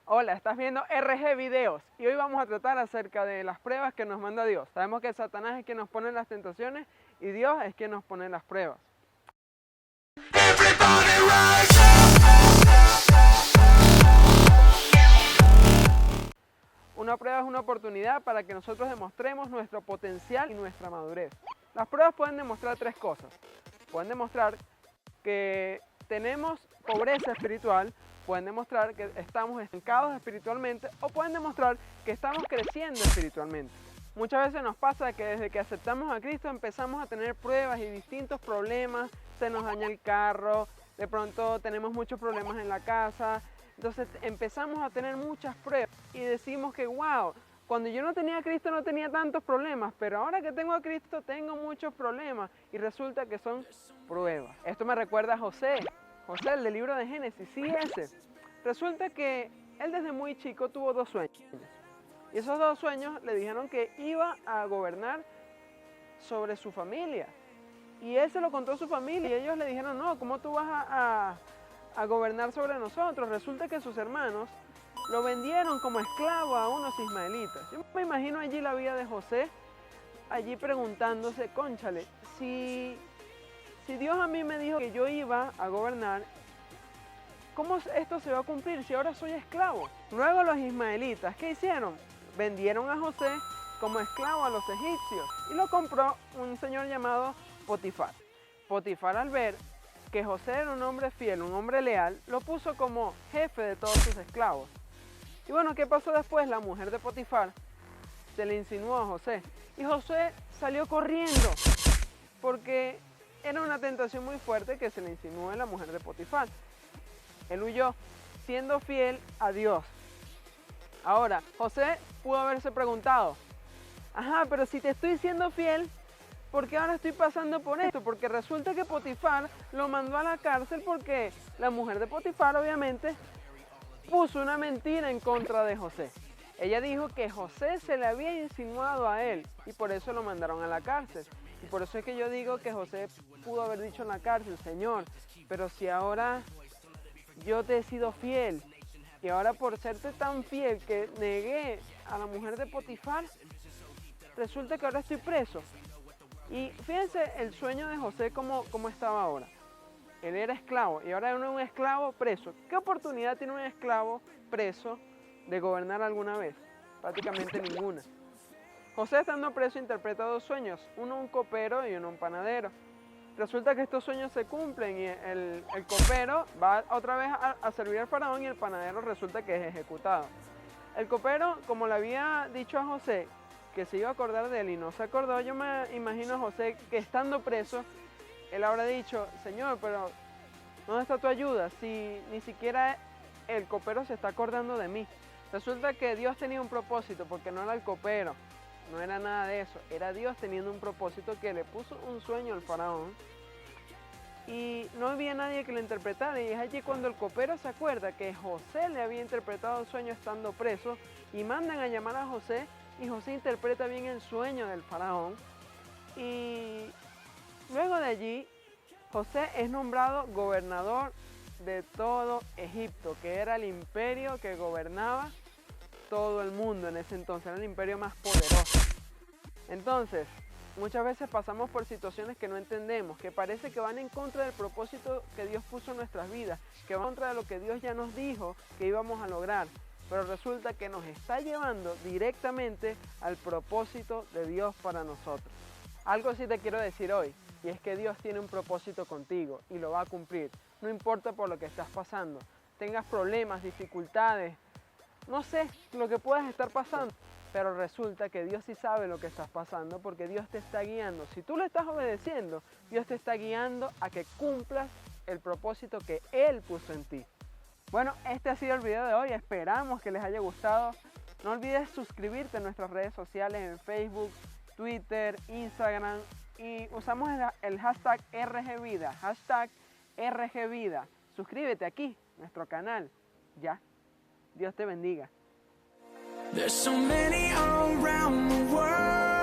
Hola, estás viendo RG Videos y hoy vamos a tratar acerca de las pruebas que nos manda Dios. Sabemos que Satanás es quien nos pone las tentaciones y Dios es quien nos pone las pruebas. Una prueba es una oportunidad para que nosotros demostremos nuestro potencial y nuestra madurez. Las pruebas pueden demostrar tres cosas. Pueden demostrar que tenemos pobreza espiritual, pueden demostrar que estamos estancados espiritualmente o pueden demostrar que estamos creciendo espiritualmente. Muchas veces nos pasa que desde que aceptamos a Cristo empezamos a tener pruebas y distintos problemas, se nos daña el carro, de pronto tenemos muchos problemas en la casa, entonces empezamos a tener muchas pruebas y decimos que wow, cuando yo no tenía a Cristo no tenía tantos problemas, pero ahora que tengo a Cristo tengo muchos problemas y resulta que son pruebas. Esto me recuerda a José, el del libro de Génesis, sí ese. Resulta que él desde muy chico tuvo dos sueños y esos dos sueños le dijeron que iba a gobernar sobre su familia y él se lo contó a su familia y ellos le dijeron no, ¿cómo tú vas a gobernar sobre nosotros? Resulta que sus hermanos lo vendieron como esclavo a unos ismaelitas. Yo me imagino allí la vida de José, allí preguntándose, cónchale, si Dios a mí me dijo que yo iba a gobernar, ¿cómo esto se va a cumplir si ahora soy esclavo? Luego los ismaelitas, ¿qué hicieron? Vendieron a José como esclavo a los egipcios y lo compró un señor llamado Potifar. Potifar, al ver que José era un hombre fiel, un hombre leal, lo puso como jefe de todos sus esclavos. Y bueno, ¿qué pasó después? La mujer de Potifar se le insinuó a José y José salió corriendo porque era una tentación muy fuerte que se le insinuó a la mujer de Potifar. Él huyó, siendo fiel a Dios. Ahora, José pudo haberse preguntado, ajá, pero si te estoy siendo fiel, ¿por qué ahora estoy pasando por esto? Porque resulta que Potifar lo mandó a la cárcel porque la mujer de Potifar obviamente puso una mentira en contra de José. Ella dijo que José se le había insinuado a él y por eso lo mandaron a la cárcel. Y por eso es que yo digo que José pudo haber dicho en la cárcel, Señor, pero si ahora yo te he sido fiel y ahora por serte tan fiel que negué a la mujer de Potifar, resulta que ahora estoy preso. Y fíjense el sueño de José cómo estaba ahora. Él era esclavo y ahora es un esclavo preso. ¿Qué oportunidad tiene un esclavo preso de gobernar alguna vez? Prácticamente ninguna. José, estando preso, interpreta dos sueños, uno un copero y uno un panadero. Resulta que estos sueños se cumplen y el copero va otra vez a servir al faraón y el panadero resulta que es ejecutado. El copero, como le había dicho a José que se iba a acordar de él y no se acordó, yo me imagino a José que estando preso, él habrá dicho, Señor, pero ¿dónde está tu ayuda? Si ni siquiera el copero se está acordando de mí. Resulta que Dios tenía un propósito, porque no era el copero, no era nada de eso. Era Dios teniendo un propósito que le puso un sueño al faraón y no había nadie que lo interpretara. Y es allí cuando el copero se acuerda que José le había interpretado el sueño estando preso y mandan a llamar a José y José interpreta bien el sueño del faraón. Y luego de allí, José es nombrado gobernador de todo Egipto, que era el imperio que gobernaba todo el mundo en ese entonces, era el imperio más poderoso. Entonces, muchas veces pasamos por situaciones que no entendemos, que parece que van en contra del propósito que Dios puso en nuestras vidas, que van en contra de lo que Dios ya nos dijo que íbamos a lograr, pero resulta que nos está llevando directamente al propósito de Dios para nosotros. Algo sí te quiero decir hoy, y es que Dios tiene un propósito contigo y lo va a cumplir. No importa por lo que estás pasando, tengas problemas, dificultades, no sé lo que puedas estar pasando, pero resulta que Dios sí sabe lo que estás pasando porque Dios te está guiando. Si tú le estás obedeciendo, Dios te está guiando a que cumplas el propósito que Él puso en ti. Bueno, este ha sido el video de hoy, esperamos que les haya gustado. No olvides suscribirte a nuestras redes sociales en Facebook, Twitter, Instagram y usamos el hashtag RGVida, hashtag RGVida. Suscríbete aquí, nuestro canal. Ya. Dios te bendiga. There's so many around the world.